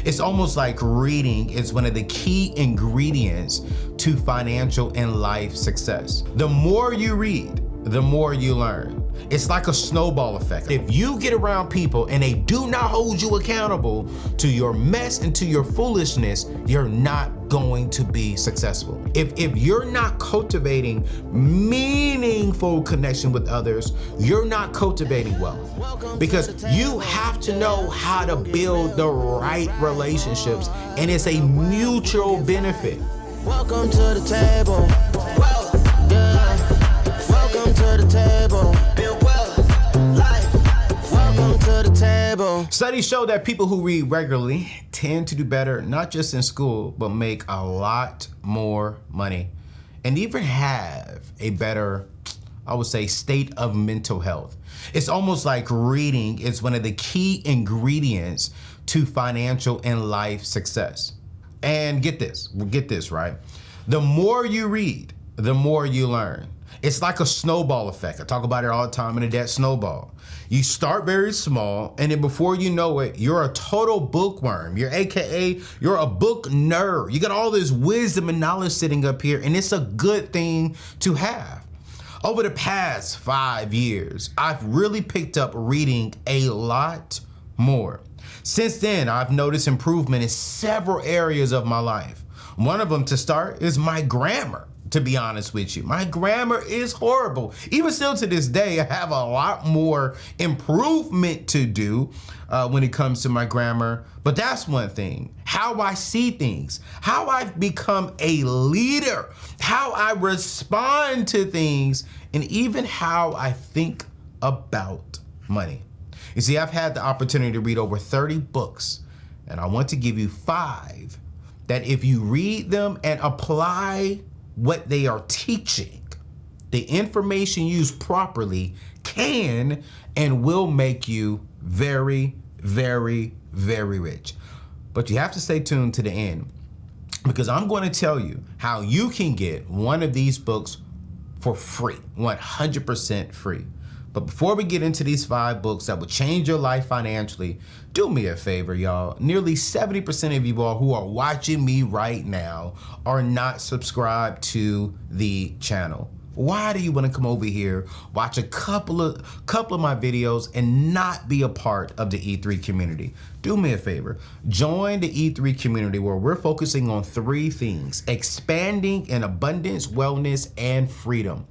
It's almost like reading is one of the key ingredients to financial and life success. The more you read, the more you learn. It's like a snowball effect. If you get around people and they do not hold you accountable to your mess and to your foolishness, you're not going to be successful. If you're not cultivating meaningful connection with others, you're not cultivating wealth. Because you have to know how to build the right relationships, and it's a mutual benefit. Welcome to the table. Welcome to the table. Build wealth, life. Welcome to the table. Studies show that people who read regularly tend to do better, not just in school, but make a lot more money and even have a better, I would say, state of mental health. It's almost like reading is one of the key ingredients to financial and life success. And get this, right? The more you read, the more you learn. It's like a snowball effect. I talk about it all the time in the debt snowball. You start very small, and then before you know it, you're a total bookworm. You're a book nerd. You got all this wisdom and knowledge sitting up here, and it's a good thing to have. Over the past 5 years, I've really picked up reading a lot more. Since then, I've noticed improvement in several areas of my life. One of them, to start, is my grammar. To be honest with you, my grammar is horrible. Even still to this day, I have a lot more improvement to do when it comes to my grammar. But that's one thing. How I see things, how I've become a leader, how I respond to things, and even how I think about money. You see, I've had the opportunity to read over 30 books, and I want to give you 5 that if you read them and apply what they are teaching, the information used properly can and will make you very, very, very rich. But you have to stay tuned to the end, because I'm going to tell you how you can get one of these books for free, 100% free. But before we get into these 5 books that will change your life financially, do me a favor, y'all. Nearly 70% of you all who are watching me right now are not subscribed to the channel. Why do you want to come over here, watch a couple of my videos and not be a part of the E3 community? Do me a favor, join the E3 community, where we're focusing on 3 things: expanding in abundance, wellness, and freedom.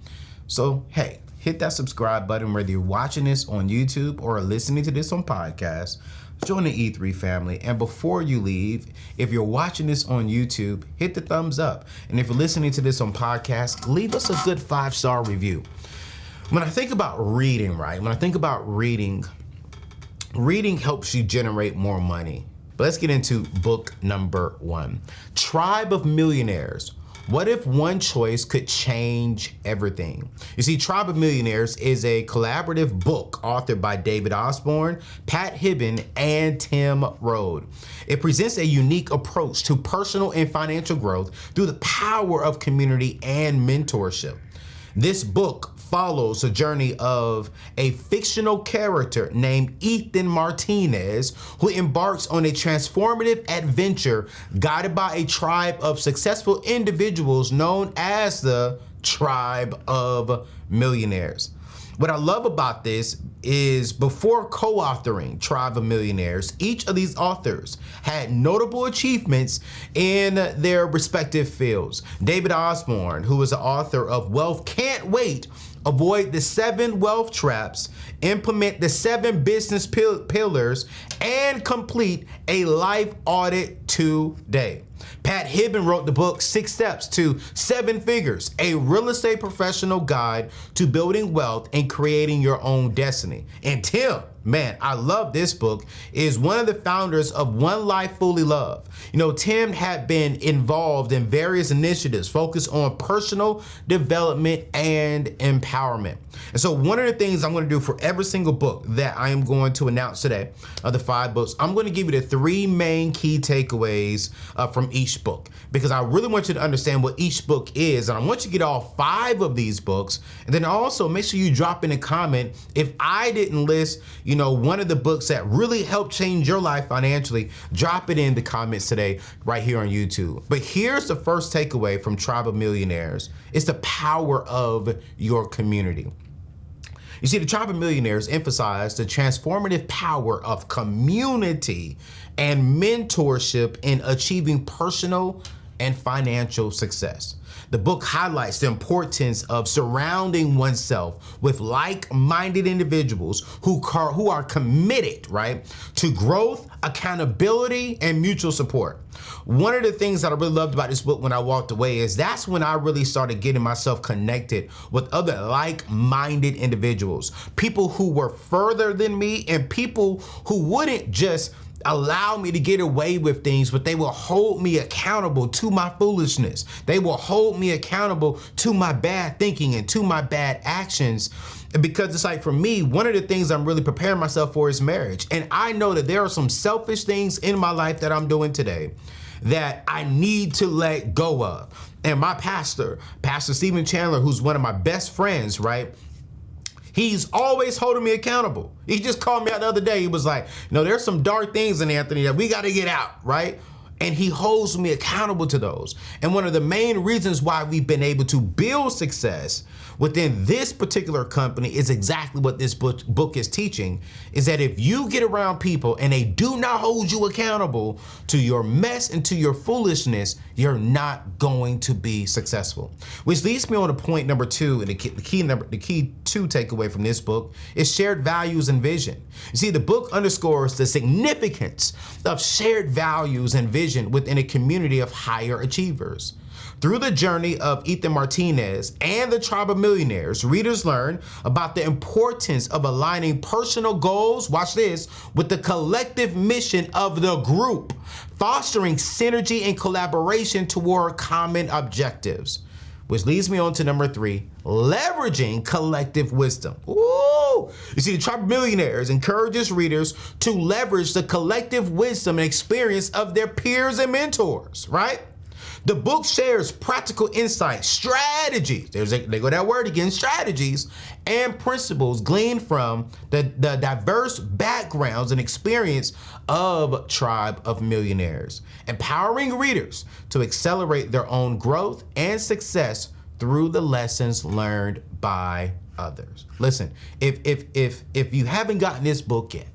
So, hey, hit that subscribe button, whether you're watching this on YouTube or listening to this on podcast. Join the E3 family. And before you leave, if you're watching this on YouTube, hit the thumbs up. And if you're listening to this on podcast, leave us a good 5-star review. When I think about reading, right? When I think about reading helps you generate more money. But let's get into book number 1. Tribe of Millionaires. What if one choice could change everything? You see, Tribe of Millionaires is a collaborative book authored by David Osborne, Pat Hibben, and Tim Rode. It presents a unique approach to personal and financial growth through the power of community and mentorship. This book follows a journey of a fictional character named Ethan Martinez, who embarks on a transformative adventure guided by a tribe of successful individuals known as the Tribe of Millionaires. What I love about this is, before co-authoring Tribe of Millionaires, each of these authors had notable achievements in their respective fields. David Osborne, who is the author of Wealth Can't Wait, Avoid the 7 Wealth Traps, Implement the 7 Business Pillars, and Complete a Life Audit Today. Pat Hibben wrote the book 6 Steps to 7 Figures, a real estate professional guide to building wealth and creating your own destiny. And Tim, man, I love this book, is one of the founders of One Life Fully Loved. You know, Tim had been involved in various initiatives focused on personal development and empowerment. And so one of the things I'm going to do for every single book that I am going to announce today, of the 5 books, I'm going to give you the 3 main key takeaways from each book, because I really want you to understand what each book is, and I want you to get all 5 of these books. And then also make sure you drop in a comment if I didn't list, one of the books that really helped change your life financially, drop it in the comments today right here on YouTube. But here's the first takeaway from Tribe of Millionaires. It's the power of your community. You see, the Tribe of Millionaires emphasize the transformative power of community and mentorship in achieving personal and financial success. The book highlights the importance of surrounding oneself with like-minded individuals who are committed, right, to growth, accountability, and mutual support. One of the things that I really loved about this book when I walked away is that's when I really started getting myself connected with other like-minded individuals, people who were further than me and people who wouldn't just allow me to get away with things, but they will hold me accountable to my foolishness. They will hold me accountable to my bad thinking and to my bad actions. Because it's like, for me, one of the things I'm really preparing myself for is marriage. And I know that there are some selfish things in my life that I'm doing today that I need to let go of. And my pastor, Pastor Stephen Chandler, who's one of my best friends, right? He's always holding me accountable. He just called me out the other day. He was like, there's some dark things in Anthony that we got to get out, right? And he holds me accountable to those. And one of the main reasons why we've been able to build success within this particular company is exactly what this book is teaching, is that if you get around people and they do not hold you accountable to your mess and to your foolishness, you're not going to be successful. Which leads me on to point number two, and the key two takeaway from this book is shared values and vision. You see, the book underscores the significance of shared values and vision within a community of higher achievers. Through the journey of Ethan Martinez and the Tribe of Millionaires, readers learn about the importance of aligning personal goals, watch this, with the collective mission of the group, fostering synergy and collaboration toward common objectives. Which leads me on to number three, leveraging collective wisdom. Ooh! You see, the Tribe of Millionaires encourages readers to leverage the collective wisdom and experience of their peers and mentors, right? The book shares practical insights, strategies, they go that word again, strategies, and principles gleaned from the diverse backgrounds and experience of Tribe of Millionaires, empowering readers to accelerate their own growth and success through the lessons learned by others. Listen, if you haven't gotten this book yet,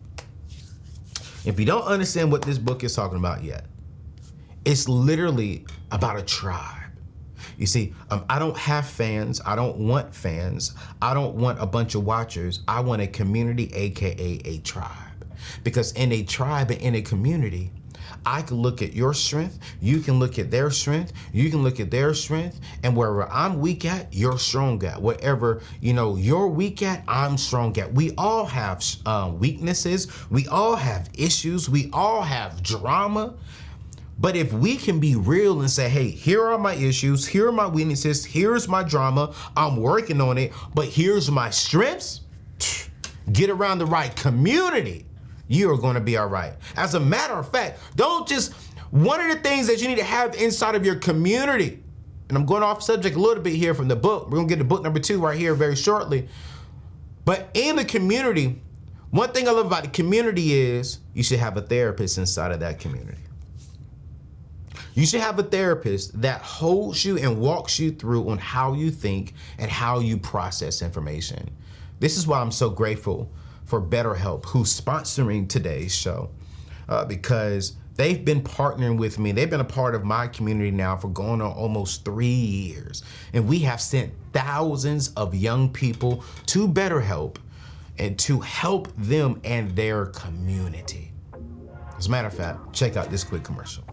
if you don't understand what this book is talking about yet, it's literally about a tribe. You see, I don't have fans. I don't want fans. I don't want a bunch of watchers. I want a community, AKA a tribe. Because in a tribe and in a community, I can look at your strength, you can look at their strength, you can look at their strength, and wherever I'm weak at, you're strong at. Wherever you're weak at, I'm strong at. We all have weaknesses, we all have issues, we all have drama. But if we can be real and say, hey, here are my issues, here are my weaknesses, here's my drama, I'm working on it, but here's my strengths, get around the right community, you are gonna be all right. As a matter of fact, one of the things that you need to have inside of your community, and I'm going off subject a little bit here from the book, we're gonna get to book number 2 right here very shortly, but in the community, one thing I love about the community is you should have a therapist inside of that community. You should have a therapist that holds you and walks you through on how you think and how you process information. This is why I'm so grateful for BetterHelp, who's sponsoring today's show, because they've been partnering with me. They've been a part of my community now for going on almost 3 years. And we have sent thousands of young people to BetterHelp and to help them and their community. As a matter of fact, check out this quick commercial.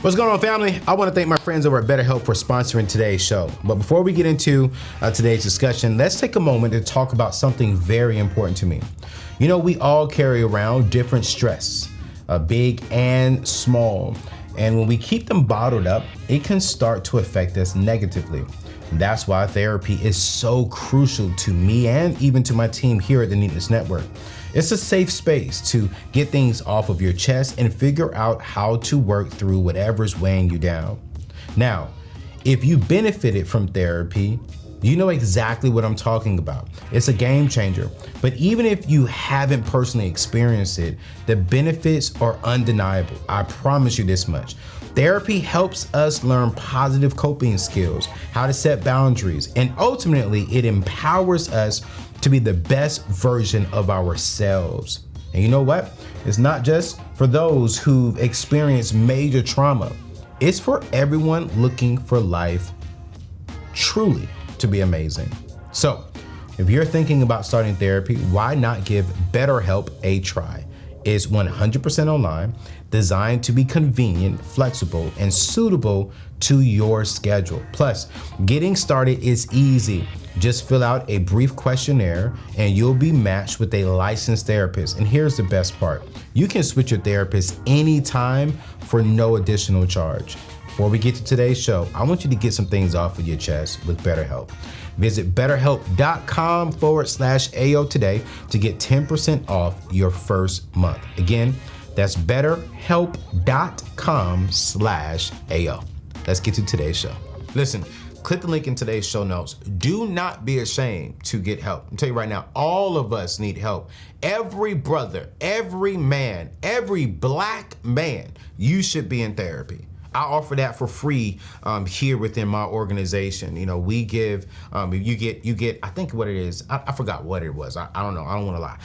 What's going on, family? I want to thank my friends over at BetterHelp for sponsoring today's show. But before we get into today's discussion, let's take a moment to talk about something very important to me. We all carry around different stress, big and small. And when we keep them bottled up, it can start to affect us negatively. That's why therapy is so crucial to me and even to my team here at the Neatness Network. It's a safe space to get things off of your chest and figure out how to work through whatever's weighing you down. Now, if you benefited from therapy, You know exactly what I'm talking about. It's a game changer. But even if you haven't personally experienced it, the benefits are undeniable. I promise you this much. Therapy helps us learn positive coping skills, how to set boundaries, and ultimately it empowers us to be the best version of ourselves. And you know what? It's not just for those who've experienced major trauma. It's for everyone looking for life truly to be amazing. So, if you're thinking about starting therapy, why not give BetterHelp a try? It's 100% online, designed to be convenient, flexible, and suitable to your schedule. Plus, getting started is easy. Just fill out a brief questionnaire and you'll be matched with a licensed therapist. And here's the best part. You can switch your therapist anytime for no additional charge. Before we get to today's show, I want you to get some things off of your chest with BetterHelp. Visit betterhelp.com/AO today to get 10% off your first month. Again, that's betterhelp.com/AO. Let's get to today's show. Listen, click the link in today's show notes. Do not be ashamed to get help. I'm telling you right now, all of us need help. Every brother, every man, every black man, you should be in therapy. I offer that for free here within my organization. You know, we give, you get, I think what it is, I forgot what it was. I don't know, I don't want to lie.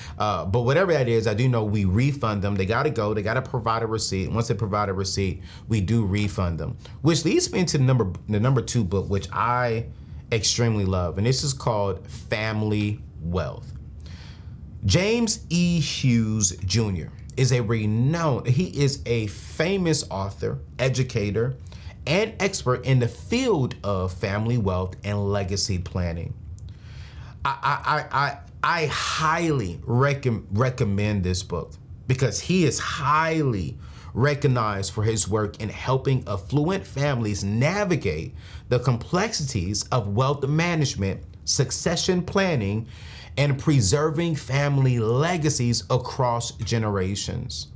But whatever that is, I do know we refund them. They got to go, they got to provide a receipt. Once they provide a receipt, we do refund them. Which leads me into the number 2 book, which I extremely love. And this is called Family Wealth. James E. Hughes Jr. is he is a famous author, educator, and expert in the field of family wealth and legacy planning. I highly recommend this book because he is highly recognized for his work in helping affluent families navigate the complexities of wealth management, succession planning, and preserving family legacies across generations.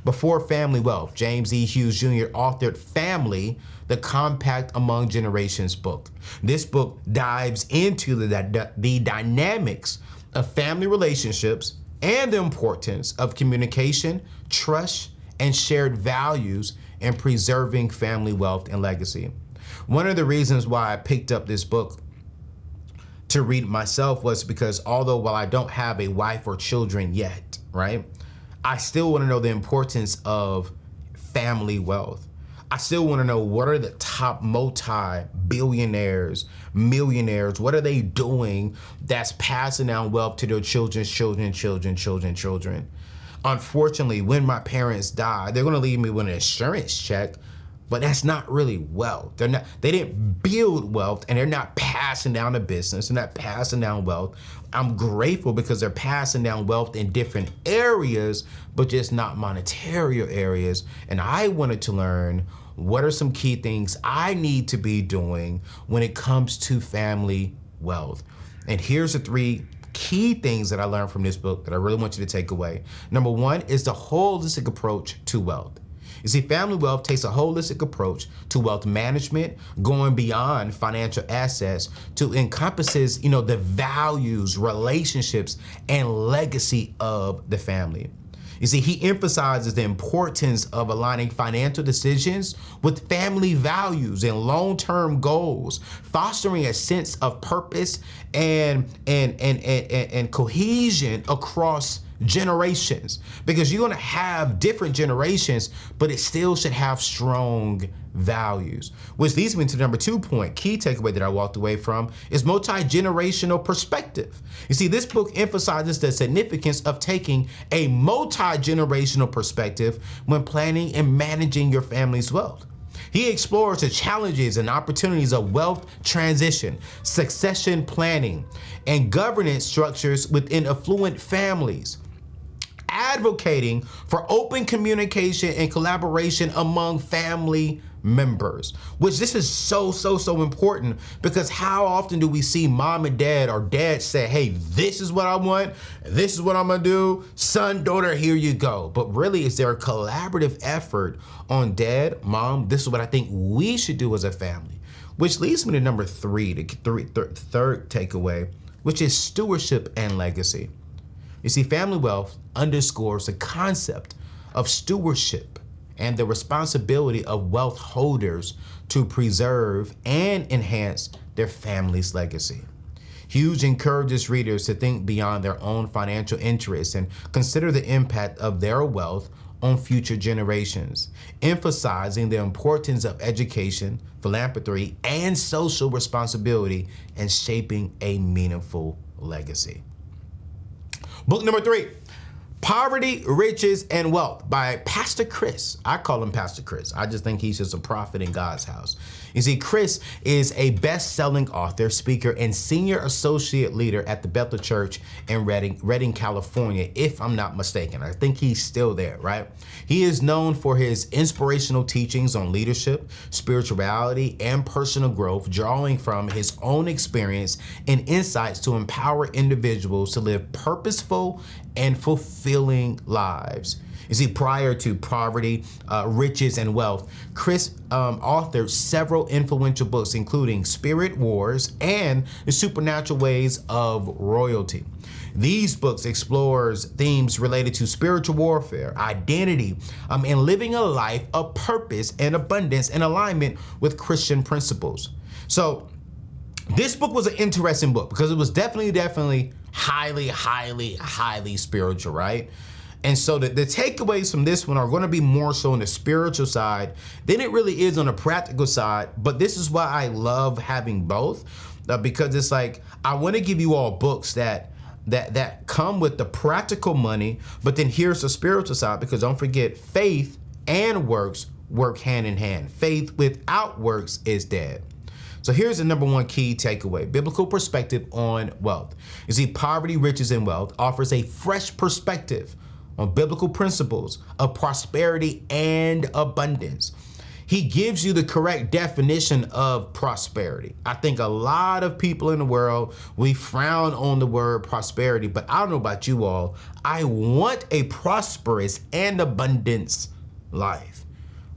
Before Family Wealth, James E. Hughes Jr. authored Family, the Compact Among Generations book. This book dives into the dynamics of family relationships and the importance of communication, trust, and shared values in preserving family wealth and legacy. One of the reasons why I picked up this book to read myself was because although while I don't have a wife or children yet, right, I still want to know the importance of family wealth. I still want to know what are the top multi-billionaires, millionaires, what are they doing that's passing down wealth to their children's children. Unfortunately, when my parents die, they're going to leave me with an insurance check, but that's not really wealth. They didn't build wealth, and they're not passing down a business. They're not passing down wealth. I'm grateful because they're passing down wealth in different areas, but just not monetary areas. And I wanted to learn what are some key things I need to be doing when it comes to family wealth. And here's the 3 key things that I learned from this book that I really want you to take away. Number 1 is the holistic approach to wealth. You see, family wealth takes a holistic approach to wealth management, going beyond financial assets to encompasses, the values, relationships, and legacy of the family. You see, he emphasizes the importance of aligning financial decisions with family values and long-term goals, fostering a sense of purpose and cohesion across generations, because you're going to have different generations, but it still should have strong values. Which leads me to the number 2 point, key takeaway that I walked away from, is multi-generational perspective. You see, this book emphasizes the significance of taking a multi-generational perspective when planning and managing your family's wealth. He explores the challenges and opportunities of wealth transition, succession planning, and governance structures within affluent families. advocating for open communication and collaboration among family members, which this is so important, because how often do we see mom and dad or dad say, hey, this is what I want, this is what I'm gonna do, son, daughter, here you go. But really, is there a collaborative effort on dad, mom, this is what I think we should do as a family? Which leads me to number three, the third takeaway, which is stewardship and legacy. You see, family wealth underscores the concept of stewardship and the responsibility of wealth holders to preserve and enhance their family's legacy. Hughes encourages readers to think beyond their own financial interests and consider the impact of their wealth on future generations, emphasizing the importance of education, philanthropy, and social responsibility in shaping a meaningful legacy. Book number 3, Poverty, Riches, and Wealth by Pastor Chris. I call him Pastor Chris. I just think he's just a prophet in God's house. You see, Chris is a best-selling author, speaker, and senior associate leader at the Bethel Church in Redding, California, if I'm not mistaken. I think he's still there, right? He is known for his inspirational teachings on leadership, spirituality, and personal growth, drawing from his own experience and insights to empower individuals to live purposeful and fulfilling lives. You see, prior to Poverty, Riches, and Wealth, Chris authored several influential books, including Spirit Wars and The Supernatural Ways of Royalty. These books explores themes related to spiritual warfare, identity, and living a life of purpose and abundance in alignment with Christian principles. So this book was an interesting book because it was definitely highly spiritual, right? And so the takeaways from this one are going to be more so on the spiritual side than it really is on the practical side. But this is why I love having both, because it's like, I want to give you all books that come with the practical money, but then here's the spiritual side, because don't forget, faith and works work hand in hand. Faith without works is dead. So here's the number one key takeaway: biblical perspective on wealth. You see, Poverty, Riches, and Wealth offers a fresh perspective on biblical principles of prosperity and abundance. He gives you the correct definition of prosperity. I think a lot of people in the world, we frown on the word prosperity, but I don't know about you all. I want a prosperous and abundance life.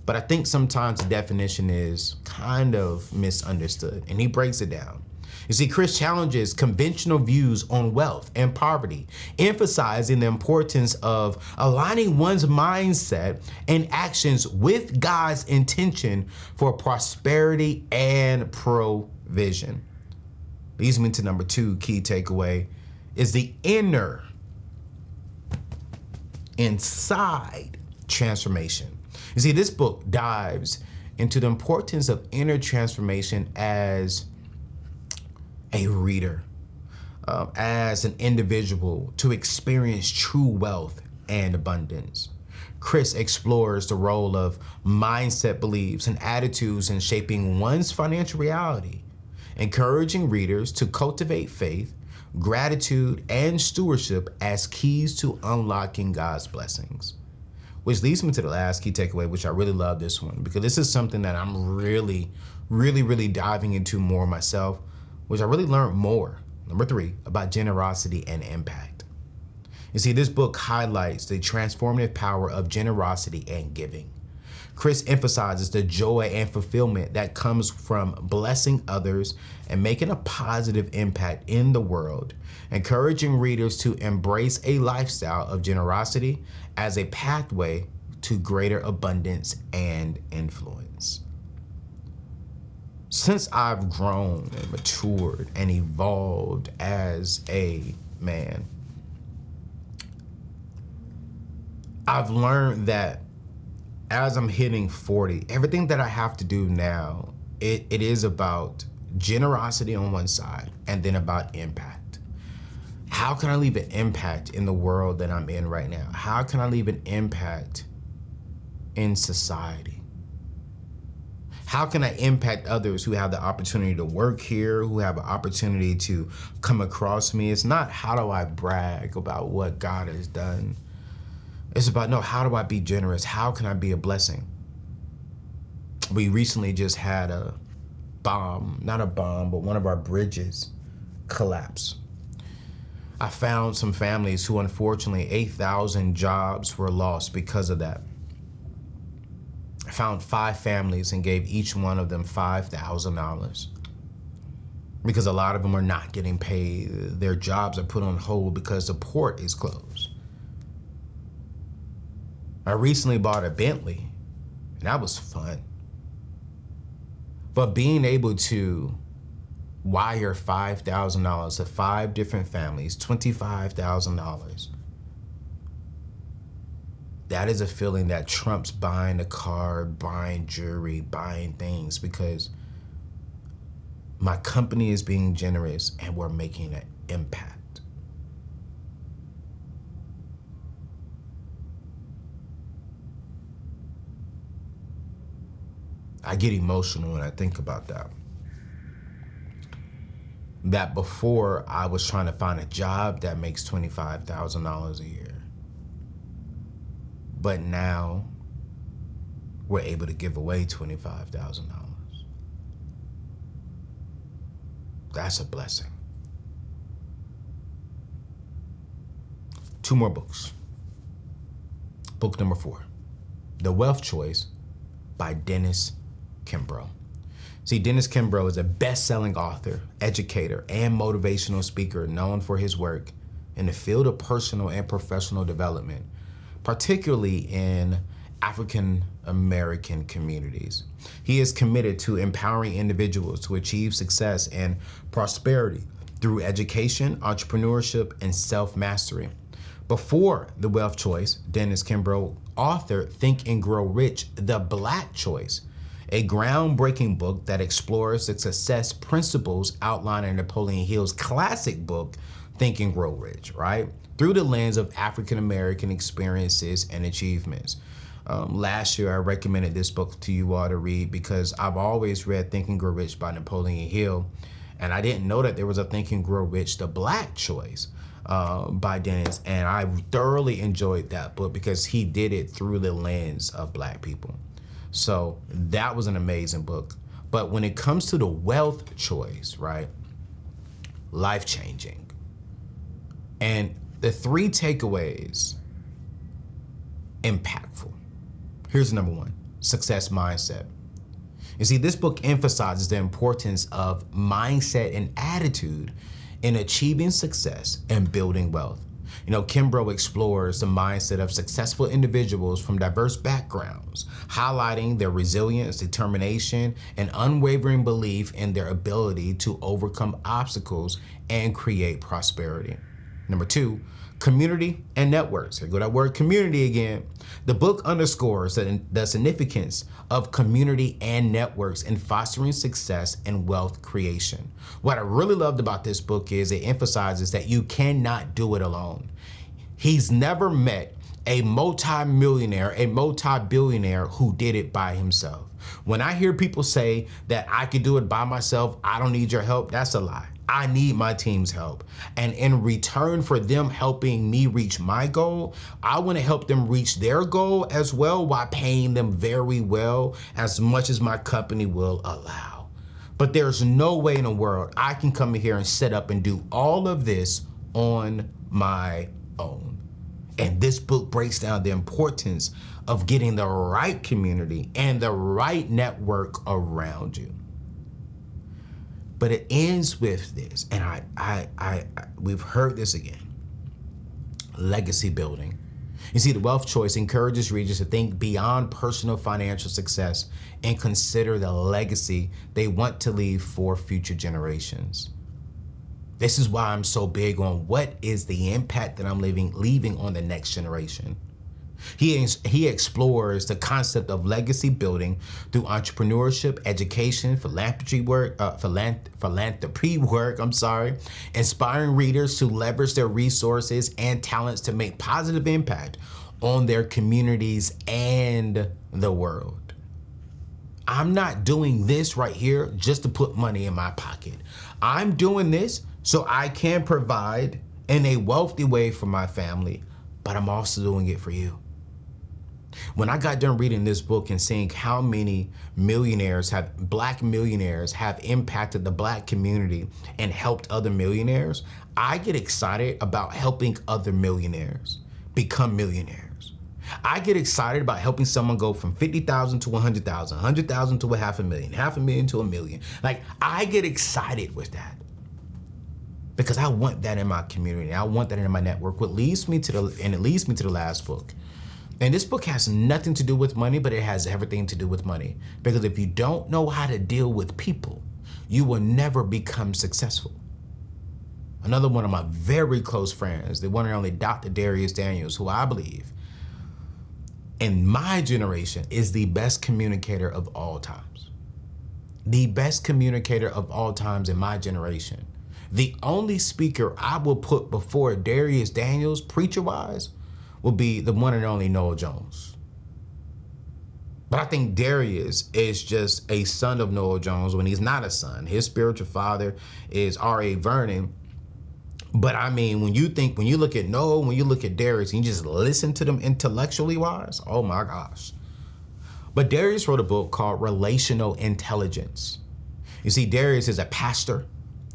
But I think sometimes the definition is kind of misunderstood, and he breaks it down. You see, Chris challenges conventional views on wealth and poverty, emphasizing the importance of aligning one's mindset and actions with God's intention for prosperity and provision. Leads me to number 2 key takeaway is the inside transformation. You see, this book dives into the importance of inner transformation as a reader, as an individual, to experience true wealth and abundance. Chris explores the role of mindset, beliefs, and attitudes in shaping one's financial reality, encouraging readers to cultivate faith, gratitude, and stewardship as keys to unlocking God's blessings. Which leads me to the last key takeaway, which I really love this one, because this is something that I'm really diving into more myself, which I really learned more. Number 3, about generosity and impact. You see, this book highlights the transformative power of generosity and giving. Chris emphasizes the joy and fulfillment that comes from blessing others and making a positive impact in the world, encouraging readers to embrace a lifestyle of generosity as a pathway to greater abundance and influence. Since I've grown and matured and evolved as a man, I've learned that as I'm hitting 40, everything that I have to do now, it is about generosity on one side and then about impact. How can I leave an impact in the world that I'm in right now? How can I leave an impact in society? How can I impact others who have the opportunity to work here, who have an opportunity to come across me? It's not how do I brag about what God has done, It's about, no, how do I be generous? How can I be a blessing? We recently just had a bomb, not a bomb, but one of our bridges collapse. I found some families who, unfortunately, 8,000 jobs were lost because of that. I found 5 families and gave each one of them $5,000 because a lot of them are not getting paid. Their jobs are put on hold because the port is closed. I recently bought a Bentley, and that was fun. But being able to wire $5,000 to 5 different families, $25,000, that is a feeling that trumps buying a car, buying jewelry, buying things, because my company is being generous and we're making an impact. I get emotional when I think about that. That before I was trying to find a job that makes $25,000 a year. But now we're able to give away $25,000. That's a blessing. 2 more books. Book number 4, The Wealth Choice by Dennis Kimbro. See, Dennis Kimbro is a best-selling author, educator, and motivational speaker known for his work in the field of personal and professional development, particularly in African American communities. He is committed to empowering individuals to achieve success and prosperity through education, entrepreneurship, and self-mastery. Before The Wealth Choice, Dennis Kimbro authored Think and Grow Rich, The Black Choice, a groundbreaking book that explores the success principles outlined in Napoleon Hill's classic book, Think and Grow Rich, right? Through the lens of African American experiences and achievements. Last year, I recommended this book to you all to read because I've always read Think and Grow Rich by Napoleon Hill, and I didn't know that there was a Think and Grow Rich, The Black Choice by Dennis, and I thoroughly enjoyed that book because he did it through the lens of Black people. So that was an amazing book. But when it comes to the wealth choice, right, life-changing. And the 3 takeaways, impactful. Here's number 1, success mindset. You see, this book emphasizes the importance of mindset and attitude in achieving success and building wealth. You know, Kimbro explores the mindset of successful individuals from diverse backgrounds, highlighting their resilience, determination, and unwavering belief in their ability to overcome obstacles and create prosperity. Number 2, community and networks. Here go that word community again. The book underscores the significance of community and networks in fostering success and wealth creation. What I really loved about this book is it emphasizes that you cannot do it alone. He's never met a multi-millionaire, a multi-billionaire who did it by himself. When I hear people say that I could do it by myself, I don't need your help, that's a lie. I need my team's help. And in return for them helping me reach my goal, I want to help them reach their goal as well while paying them very well, as much as my company will allow. But there's no way in the world I can come in here and set up and do all of this on my own. And this book breaks down the importance of getting the right community and the right network around you. But it ends with this, and we've heard this again, legacy building. You see, the wealth choice encourages readers to think beyond personal financial success and consider the legacy they want to leave for future generations. This is why I'm so big on what is the impact that I'm leaving on the next generation. He explores the concept of legacy building through entrepreneurship, education, philanthropy work, inspiring readers to leverage their resources and talents to make positive impact on their communities and the world. I'm not doing this right here just to put money in my pocket. I'm doing this so I can provide in a wealthy way for my family, but I'm also doing it for you. When I got done reading this book and seeing how many Black millionaires have impacted the Black community and helped other millionaires, I get excited about helping other millionaires become millionaires. I get excited about helping someone go from 50,000 to 100,000, 100,000 to $500,000, $500,000 to $1 million. Like, I get excited with that because I want that in my community. I want that in my network. It leads me to the last book. And this book has nothing to do with money, but it has everything to do with money. Because if you don't know how to deal with people, you will never become successful. Another one of my very close friends, the one and only Dr. Dharius Daniels, who I believe in my generation is the best communicator of all times. The best communicator of all times in my generation. The only speaker I will put before Dharius Daniels, preacher-wise, will be the one and only Noel Jones. But I think Dharius is just a son of Noel Jones when he's not a son. His spiritual father is R.A. Vernon. But I mean, when you look at Noel, when you look at Dharius, and you just listen to them intellectually wise, oh my gosh. But Dharius wrote a book called Relational Intelligence. You see, Dharius is a pastor,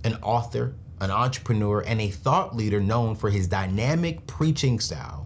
an author, an entrepreneur, and a thought leader known for his dynamic preaching style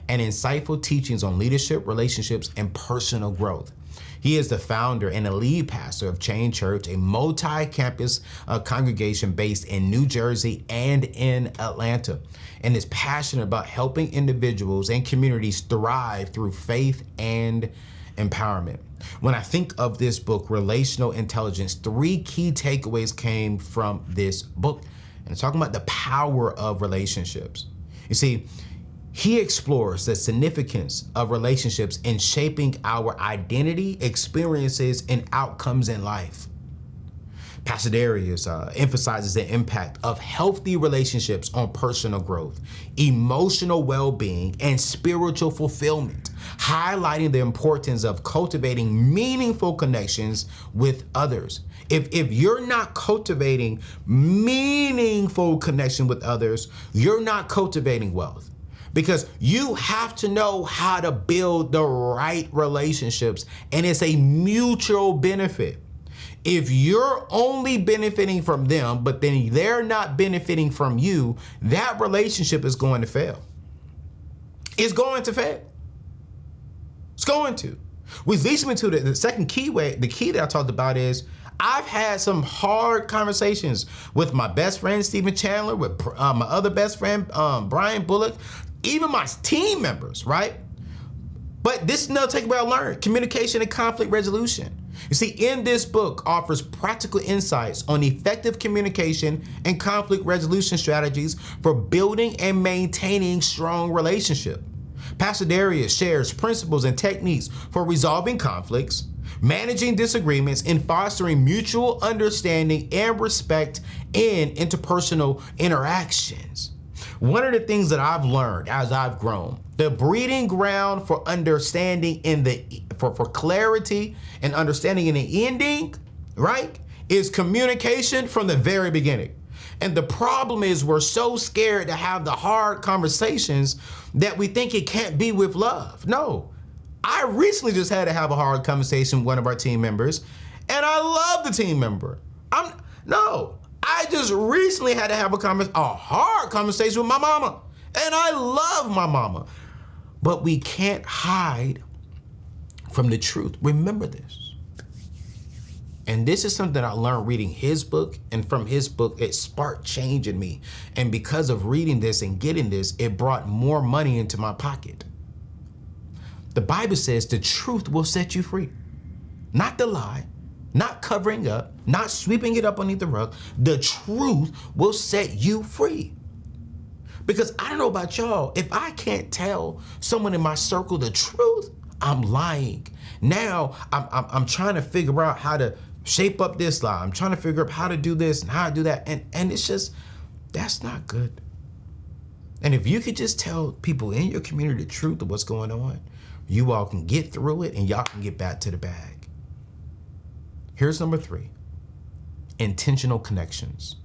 and insightful teachings on leadership, relationships, and personal growth. He is the founder and a lead pastor of Chain Church, a multi-campus congregation based in New Jersey and in Atlanta, and is passionate about helping individuals and communities thrive through faith and empowerment. When I think of this book, Relational Intelligence, 3 key takeaways came from this book. And it's talking about the power of relationships. You see, he explores the significance of relationships in shaping our identity, experiences, and outcomes in life. Pastor Dharius emphasizes the impact of healthy relationships on personal growth, emotional well-being, and spiritual fulfillment, highlighting the importance of cultivating meaningful connections with others. If you're not cultivating meaningful connection with others, you're not cultivating wealth. Because you have to know how to build the right relationships, and it's a mutual benefit. If you're only benefiting from them, but then they're not benefiting from you, that relationship is going to fail. It's going to fail. It's going to. Which leads me to the second key the key that I talked about is I've had some hard conversations with my best friend, Stephen Chandler, with my other best friend, Brian Bullock, even my team members, right? But this is another takeaway I learned: communication and conflict resolution. You see, in this book offers practical insights on effective communication and conflict resolution strategies for building and maintaining strong relationships. Pastor Dharius shares principles and techniques for resolving conflicts, managing disagreements, and fostering mutual understanding and respect in interpersonal interactions. One of the things that I've learned as I've grown, the breeding ground for understanding for clarity and understanding in the ending, right, is communication from the very beginning. And the problem is we're so scared to have the hard conversations that we think it can't be with love. No, I recently just had to have a hard conversation with one of our team members, and I love the team member. I just recently had to have a hard conversation with my mama, and I love my mama. But we can't hide from the truth. Remember this. And this is something I learned reading his book, and from his book, it sparked change in me. And because of reading this and getting this, it brought more money into my pocket. The Bible says the truth will set you free, not the lie, not covering up, not sweeping it up underneath the rug. The truth will set you free. Because I don't know about y'all, if I can't tell someone in my circle the truth, I'm lying. Now I'm trying to figure out how to shape up this lie. I'm trying to figure out how to do this and how to do that. And it's just, that's not good. And if you could just tell people in your community the truth of what's going on, you all can get through it and y'all can get back to the bag. Here's number 3, intentional connections.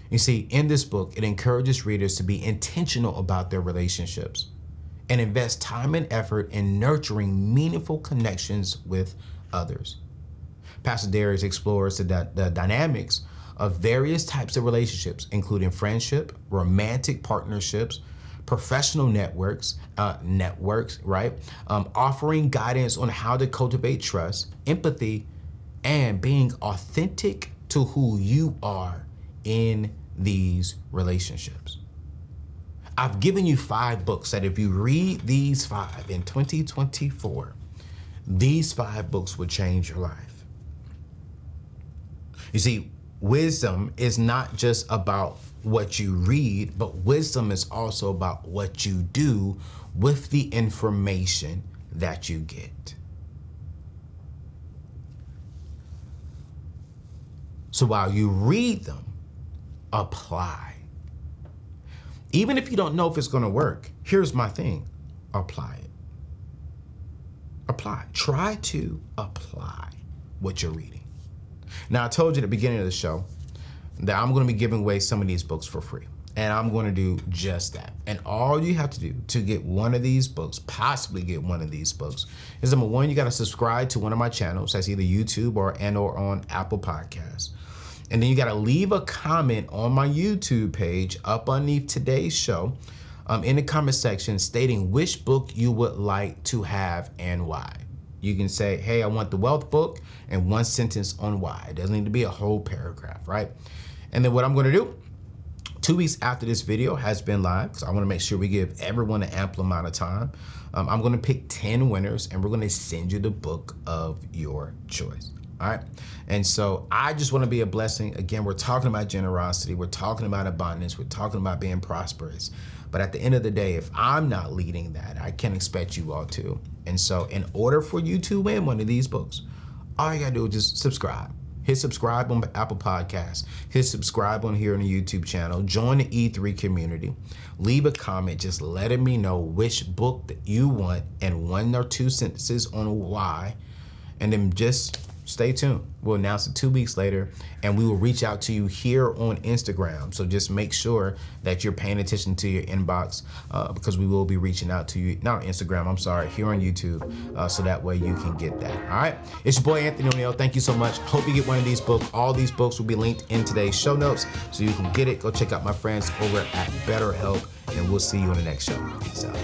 You see, in this book, it encourages readers to be intentional about their relationships and invest time and effort in nurturing meaningful connections with others. Pastor Darius explores the dynamics of various types of relationships, including friendship, romantic partnerships, professional networks, right? Offering guidance on how to cultivate trust, empathy, and being authentic to who you are in these relationships. I've given you 5 books that if you read these 5 in 2024, these 5 books would change your life. You see, wisdom is not just about what you read, but wisdom is also about what you do with the information that you get. So while you read them, apply. Even if you don't know if it's going to work, here's my thing. Apply it. Apply. Try to apply what you're reading. Now, I told you at the beginning of the show that I'm going to be giving away some of these books for free. And I'm going to do just that. And all you have to do to get one of these books, possibly get one of these books, is number 1, you got to subscribe to one of my channels. That's either YouTube or on Apple Podcasts. And then you got to leave a comment on my YouTube page up underneath today's show in the comment section stating which book you would like to have and why. You can say, hey, I want the wealth book, and 1 sentence on why. It doesn't need to be a whole paragraph, right? And then what I'm going to do, 2 weeks after this video has been live, because I want to make sure we give everyone an ample amount of time, I'm going to pick 10 winners, and we're going to send you the book of your choice. All right. And so I just want to be a blessing. Again, we're talking about generosity. We're talking about abundance. We're talking about being prosperous. But at the end of the day, if I'm not leading that, I can't expect you all to. And so in order for you to win one of these books, all you got to do is just subscribe. Hit subscribe on Apple Podcasts. Hit subscribe on here on the YouTube channel. Join the E3 community. Leave a comment just letting me know which book that you want and 1 or 2 sentences on why. And then just stay tuned. We'll announce it 2 weeks later, and we will reach out to you here on Instagram. So just make sure that you're paying attention to your inbox because we will be reaching out to you, not on Instagram, I'm sorry, here on YouTube, so that way you can get that. All right. It's your boy, Anthony ONeal. Thank you so much. Hope you get one of these books. All these books will be linked in today's show notes, so you can get it. Go check out my friends over at BetterHelp, and we'll see you on the next show. Peace out.